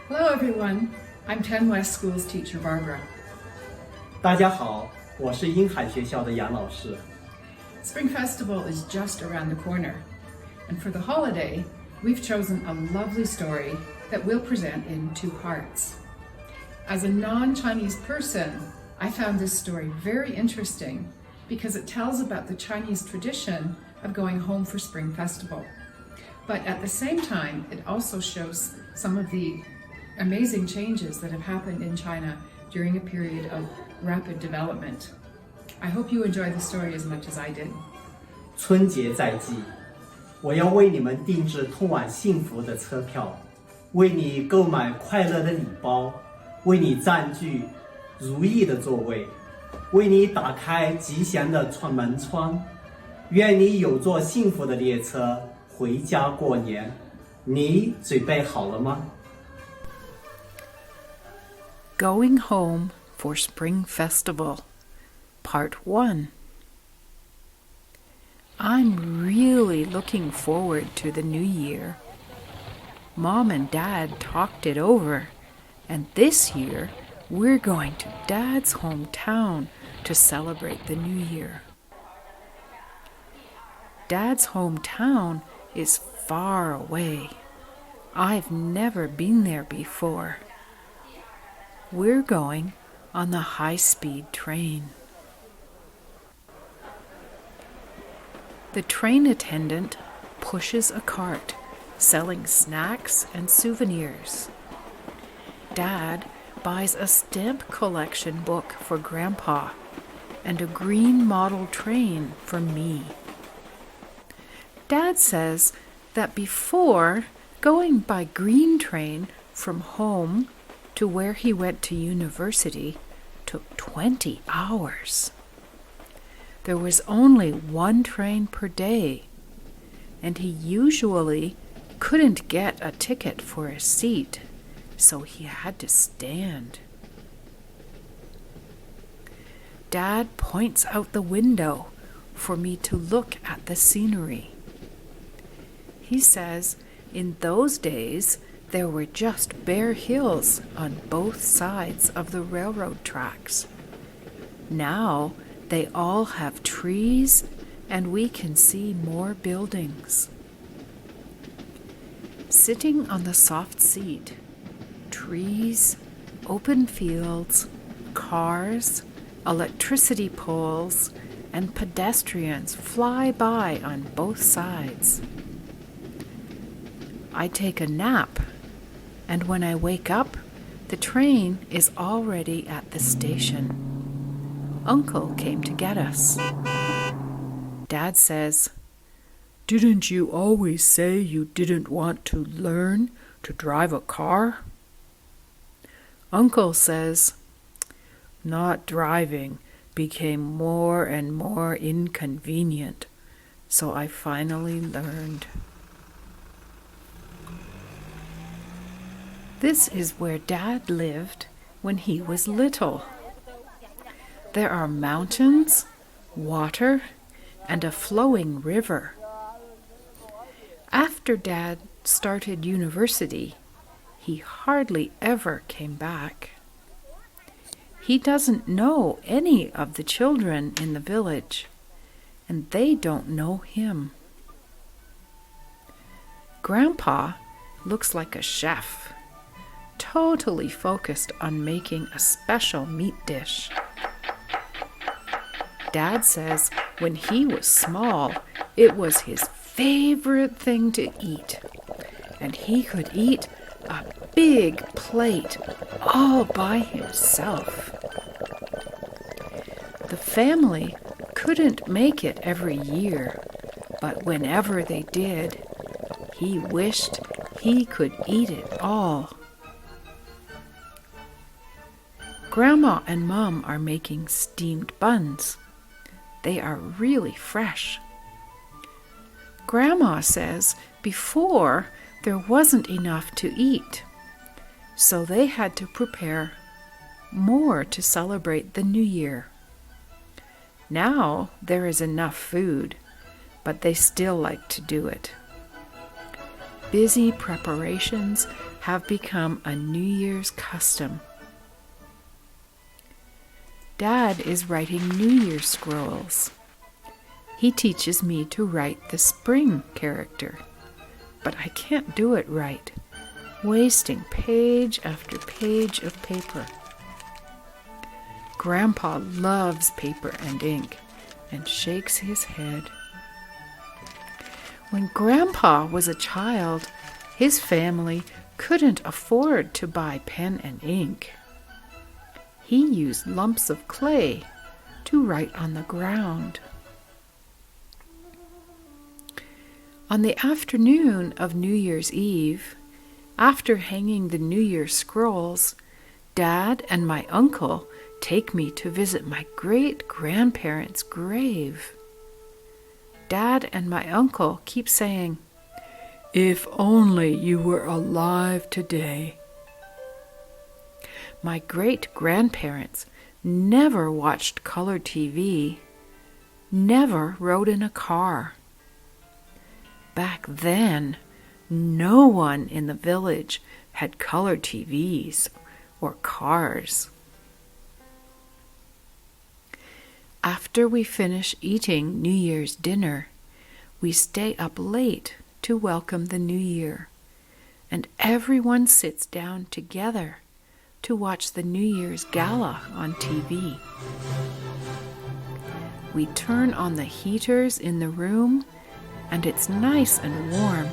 Hello everyone, I'm TenWest School's teacher Barbara. 大家好，我是英海学校的杨老师。 Spring Festival is just around the corner, and for the holiday, we've chosen a lovely story that we'll present in 2 parts. As a non-Chinese person, I found this story very interesting because it tells about the Chinese tradition of going home for Spring Festival. But at the same time, it also shows some of the amazing changes that have happened in China during a period of rapid development. I hope you enjoy the story as much as I did. 春节在即，我要为你们定制通往幸福的车票，为你购买快乐的礼包，为你占据如意的座位，为你打开吉祥的门窗。愿你有座幸福的列车回家过年。你准备好了吗？ Going Home for Spring Festival, Part 1. I'm really looking forward to the new year. Mom and Dad talked it over, and this year we're going to Dad's hometown to celebrate the new year. Dad's hometown is far away. I've never been there before. We're going on the high-speed train. The train attendant pushes a cart selling snacks and souvenirs. Dad buys a stamp collection book for Grandpa and a green model train for me. Dad says that before, going by green train from home to where he went to university took 20 hours. There was only 1 train per day, and he usually couldn't get a ticket for a seat, so he had to stand. Dad points out the window for me to look at the scenery. He says in those days there were just bare hills on both sides of the railroad tracks. Now they all have trees, and we can see more buildings. Sitting on the soft seat, trees, open fields, cars, electricity poles, and pedestrians fly by on both sides. I take a nap, and when I wake up, the train is already at the station. Uncle came to get us. Dad says, "Didn't you always say you didn't want to learn to drive a car?" Uncle says, "Not driving became more and more inconvenient, so I finally learned." This is where Dad lived when he was little. There are mountains, water, and a flowing river. After Dad started university, he hardly ever came back. He doesn't know any of the children in the village, and they don't know him. Grandpa looks like a chef, totally focused on making a special meat dish. Dad says when he was small, it was his favorite thing to eat, and he could eat a big plate all by himself. The family couldn't make it every year, but whenever they did, he wished he could eat it all. Grandma and Mom are making steamed buns. They are really fresh. Grandma says before there wasn't enough to eat, so they had to prepare more to celebrate the new year. Now there is enough food, but they still like to do it. busy preparations have become a New Year's custom. Dad is writing New Year's scrolls. He teaches me to write the spring character, but I can't do it right, wasting page after page of paper. Grandpa loves paper and ink and shakes his head. When Grandpa was a child, his family couldn't afford to buy pen and ink. He used lumps of clay to write on the ground. On the afternoon of New Year's Eve, after hanging the New Year's scrolls, Dad and my uncle take me to visit my great-grandparents' grave. Dad and my uncle keep saying, "If only you were alive today." My great-grandparents never watched color TV, never rode in a car. Back then, no one in the village had color TVs or cars. After we finish eating New Year's dinner, we stay up late to welcome the new year, and everyone sits down together to watch the New Year's gala on TV. We turn on the heaters in the room, and it's nice and warm.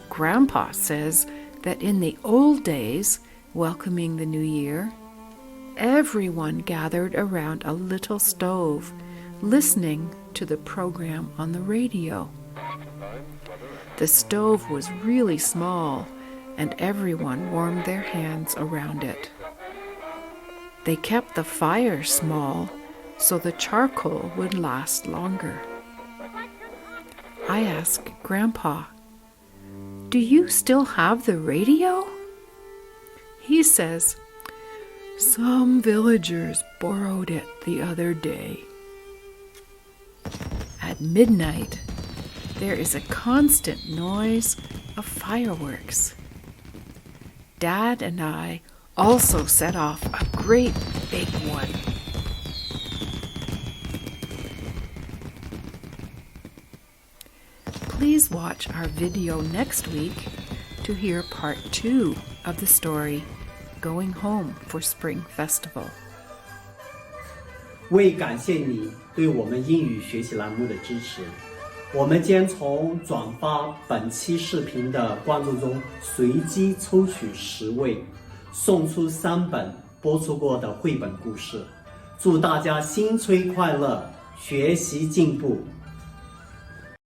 Grandpa says that in the old days, welcoming the new year, everyone gathered around a little stove, listening to the program on the radio. The stove was really small, and everyone warmed their hands around it. They kept the fire small so the charcoal would last longer. I asked Grandpa, "Do you still have the radio?" He says, "Some villagers borrowed it the other day." At midnight, there is a constant noise of fireworks. Dad and I also set off a great big one. Please watch our video next week to hear part 2 of the story, Going Home for Spring Festival. 为感谢你对我们英语学习栏目的支持，我们将从转发本期视频的观众中随机抽取10位，送出3本播出过的绘本故事。祝大家新春快乐，学习进步！